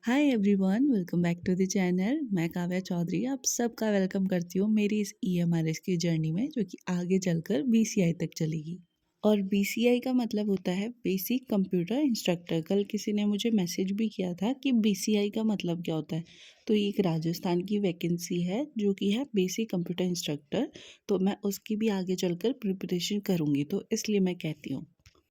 Hi everyone, welcome back to the channel. मैं काव्या चौधरी आप सबका वेलकम करती हूँ मेरी इस ईएमआरएस की जर्नी में, जो कि आगे चलकर बीसीआई तक चलेगी। और बीसीआई का मतलब होता है बेसिक कंप्यूटर इंस्ट्रक्टर। कल किसी ने मुझे मैसेज भी किया था कि बीसीआई का मतलब क्या होता है। तो ये एक राजस्थान की वैकेंसी है जो कि है बेसिक कंप्यूटर इंस्ट्रक्टर। तो मैं उसकी भी आगे चलकर प्रिपरेशन करूँगी, तो इसलिए मैं कहती हूँ।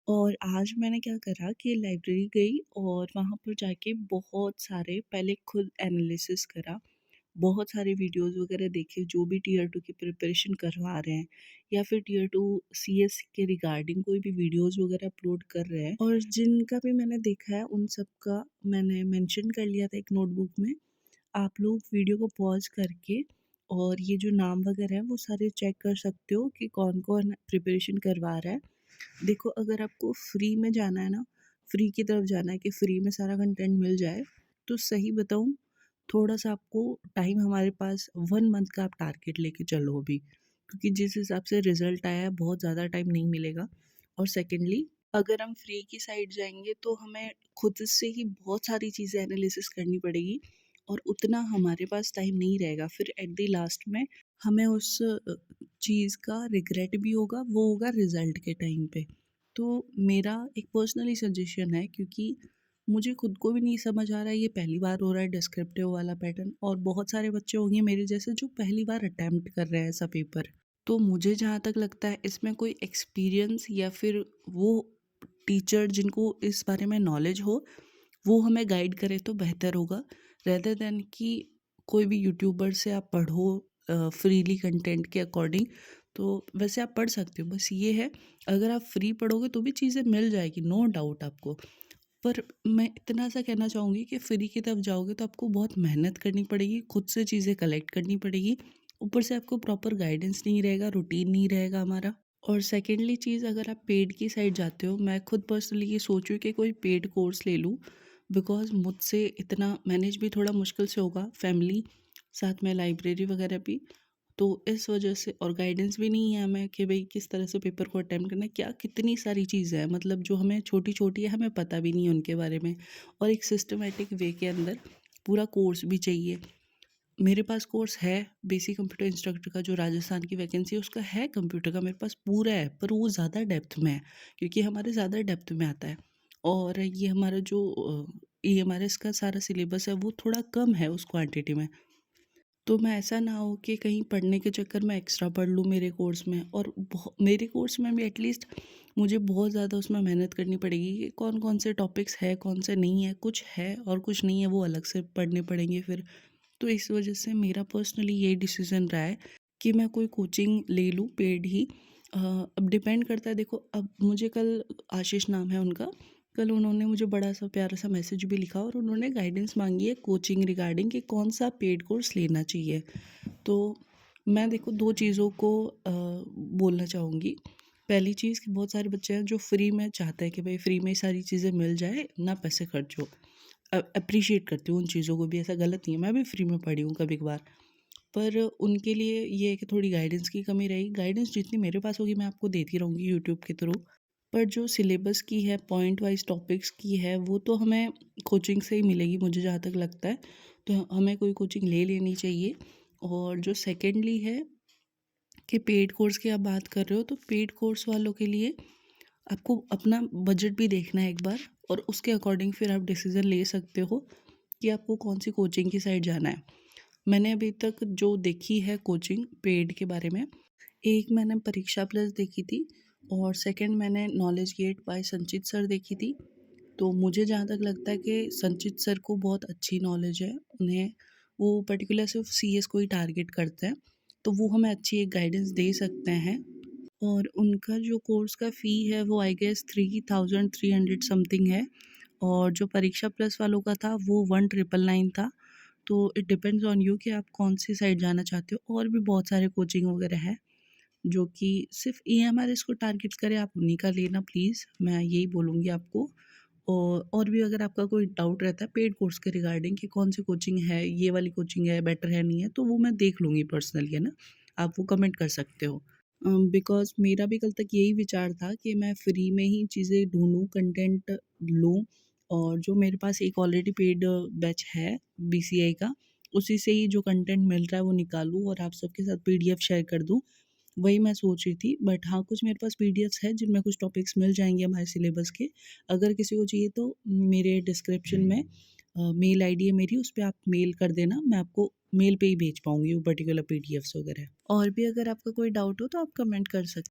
और आज मैंने क्या करा कि लाइब्रेरी गई और वहाँ पर जाके बहुत सारे पहले खुद एनालिसिस करा। बहुत सारे वीडियोस वगैरह देखे जो भी टीयर टू की प्रिपरेशन करवा रहे हैं या फिर टीयर टू सीएस के रिगार्डिंग कोई भी वीडियोस वगैरह अपलोड कर रहे हैं, और जिनका भी मैंने देखा है उन सब का मैंने मेंशन कर लिया था एक नोटबुक में। आप लोग वीडियो को पॉज करके और ये जो नाम वगैरह है वो सारे चेक कर सकते हो कि कौन कौन प्रिपरेशन करवा रहा है। देखो, अगर आपको फ्री में जाना है ना, फ्री की तरफ जाना है कि फ्री में सारा कंटेंट मिल जाए, तो सही बताऊँ, थोड़ा सा आपको टाइम हमारे पास 1 मंथ का आप टारगेट लेके चलो अभी, क्योंकि जिस हिसाब से रिजल्ट आया है बहुत ज़्यादा टाइम नहीं मिलेगा। और सेकेंडली, अगर हम फ्री की साइड जाएंगे तो हमें खुद से ही बहुत सारी चीज़ें एनालिसिस करनी पड़ेगी, और उतना हमारे पास टाइम नहीं रहेगा। फिर एट द लास्ट में हमें उस चीज़ का रिग्रेट भी होगा, वो होगा रिजल्ट के टाइम पे। तो मेरा एक पर्सनली सजेशन है, क्योंकि मुझे खुद को भी नहीं समझ आ रहा है, ये पहली बार हो रहा है डिस्क्रिप्टिव वाला पैटर्न, और बहुत सारे बच्चे होंगे मेरे जैसे जो पहली बार अटेम्प्ट कर रहे हैं ऐसा पेपर। तो मुझे जहाँ तक लगता है इसमें कोई एक्सपीरियंस या फिर वो टीचर जिनको इस बारे में नॉलेज हो वो हमें गाइड करे तो बेहतर होगा, रेदर देन कि कोई भी यूट्यूबर से आप पढ़ो फ्रीली कंटेंट के अकॉर्डिंग। तो वैसे आप पढ़ सकते हो, बस ये है, अगर आप फ्री पढ़ोगे तो भी चीज़ें मिल जाएगी, नो डाउट आपको। पर मैं इतना सा कहना चाहूँगी कि फ्री की तरफ जाओगे तो आपको बहुत मेहनत करनी पड़ेगी, खुद से चीज़ें कलेक्ट करनी पड़ेगी। ऊपर से आपको प्रॉपर गाइडेंस नहीं रहेगा, रूटीन नहीं रहेगा हमारा। और सेकेंडली चीज़, अगर आप पेड की साइड जाते हो, मैं खुद पर्सनली ये सोच रही हूँ कि कोई पेड कोर्स ले लूँ, बिकॉज़ मुझसे इतना मैनेज भी थोड़ा मुश्किल से होगा, फैमिली साथ में लाइब्रेरी वगैरह भी। तो इस वजह से, और गाइडेंस भी नहीं है हमें कि भाई किस तरह से पेपर को अटेम्प्ट करना है, क्या कितनी सारी चीज़ें हैं, मतलब जो हमें छोटी छोटी है हमें पता भी नहीं है उनके बारे में। और एक सिस्टमेटिक वे के अंदर पूरा कोर्स भी चाहिए। मेरे पास कोर्स है बेसिक कंप्यूटर इंस्ट्रक्टर का, जो राजस्थान की वैकेंसी है उसका है, कंप्यूटर का मेरे पास पूरा है, पर वो ज़्यादा डेप्थ में है, क्योंकि हमारे ज़्यादा डेप्थ में आता है। और ये हमारा जो ईएमआरएस का सारा सिलेबस है वो थोड़ा कम है उस क्वांटिटी में। तो मैं ऐसा ना हो कि कहीं पढ़ने के चक्कर में एक्स्ट्रा पढ़ लूँ मेरे कोर्स में, और मेरे कोर्स में भी एटलीस्ट मुझे बहुत ज़्यादा उसमें मेहनत करनी पड़ेगी कि कौन कौन से टॉपिक्स है कौन से नहीं है, कुछ है और कुछ नहीं है, वो अलग से पढ़ने पड़ेंगे फिर। तो इस वजह से मेरा पर्सनली ये डिसीज़न रहा है कि मैं कोई कोचिंग ले लूँ पेड ही। अब डिपेंड करता है, देखो, अब मुझे कल, आशीष नाम है उनका, कल उन्होंने मुझे बड़ा सा प्यारा सा मैसेज भी लिखा और उन्होंने गाइडेंस मांगी है कोचिंग रिगार्डिंग कि कौन सा पेड कोर्स लेना चाहिए। तो मैं, देखो, दो चीज़ों को बोलना चाहूँगी। पहली चीज़ कि बहुत सारे बच्चे हैं जो फ्री में चाहते हैं कि भाई फ्री में सारी चीज़ें मिल जाए, ना पैसे खर्च हो। अप्रिशिएट करती हूँ उन चीज़ों को भी, ऐसा गलत नहीं है, मैं भी फ्री में पढ़ी हूँ कभी कभार। पर उनके लिए ये है कि थोड़ी गाइडेंस की कमी रहेगी। गाइडेंस जितनी मेरे पास होगी मैं आपको देती रहूँगी यूट्यूब के थ्रू। पर जो सिलेबस की है, पॉइंट वाइज टॉपिक्स की है, वो तो हमें कोचिंग से ही मिलेगी मुझे जहाँ तक लगता है। तो हमें कोई कोचिंग ले लेनी चाहिए। और जो सेकेंडली है कि पेड कोर्स की आप बात कर रहे हो, तो पेड कोर्स वालों के लिए आपको अपना बजट भी देखना है एक बार, और उसके अकॉर्डिंग फिर आप डिसीज़न ले सकते हो कि आपको कौन सी कोचिंग की साइड जाना है। मैंने अभी तक जो देखी है कोचिंग पेड के बारे में, एक मैंने परीक्षा प्लस देखी थी, और सेकंड मैंने नॉलेज गेट बाय संचित सर देखी थी। तो मुझे जहाँ तक लगता है कि संचित सर को बहुत अच्छी नॉलेज है, उन्हें वो पर्टिकुलर सिर्फ सीएस को ही टारगेट करते हैं, तो वो हमें अच्छी एक गाइडेंस दे सकते हैं। और उनका जो कोर्स का फ़ी है वो आई गेस 3300 समथिंग है, और जो परीक्षा प्लस वालों का था वो 1999 था। तो इट डिपेंड्स ऑन यू कि आप कौन सी साइड जाना चाहते हो। और भी बहुत सारे कोचिंग वगैरह हैं जो कि सिर्फ ईएमआरएस को टारगेट करें, आप उन्हीं का लेना प्लीज़, मैं यही बोलूँगी आपको। और भी अगर आपका कोई डाउट रहता है पेड कोर्स के रिगार्डिंग कि कौन सी कोचिंग है, ये वाली कोचिंग है बेटर है नहीं है, तो वो मैं देख लूँगी पर्सनली, है ना, आप वो कमेंट कर सकते हो। बिकॉज़ मेरा भी कल तक यही विचार था कि मैं फ्री में ही चीज़ें ढूँढूँ, कंटेंट लूँ, और जो मेरे पास एक ऑलरेडी पेड बैच है बीसीआई का, उसी से ही जो कंटेंट मिल रहा है वो निकालूँ और आप सबके साथ पीडीएफ शेयर कर दूँ, वही मैं सोच रही थी। बट हाँ, कुछ मेरे पास पीडीएफ्स हैं जिनमें कुछ टॉपिक्स मिल जाएँगे हमारे सिलेबस के। अगर किसी को चाहिए तो मेरे डिस्क्रिप्शन में मेल आईडी है मेरी, उस पे आप मेल कर देना, मैं आपको मेल पे ही भेज पाऊँगी वो पर्टिकुलर पीडीएफ्स वगैरह। और भी अगर आपका कोई डाउट हो तो आप कमेंट कर सकते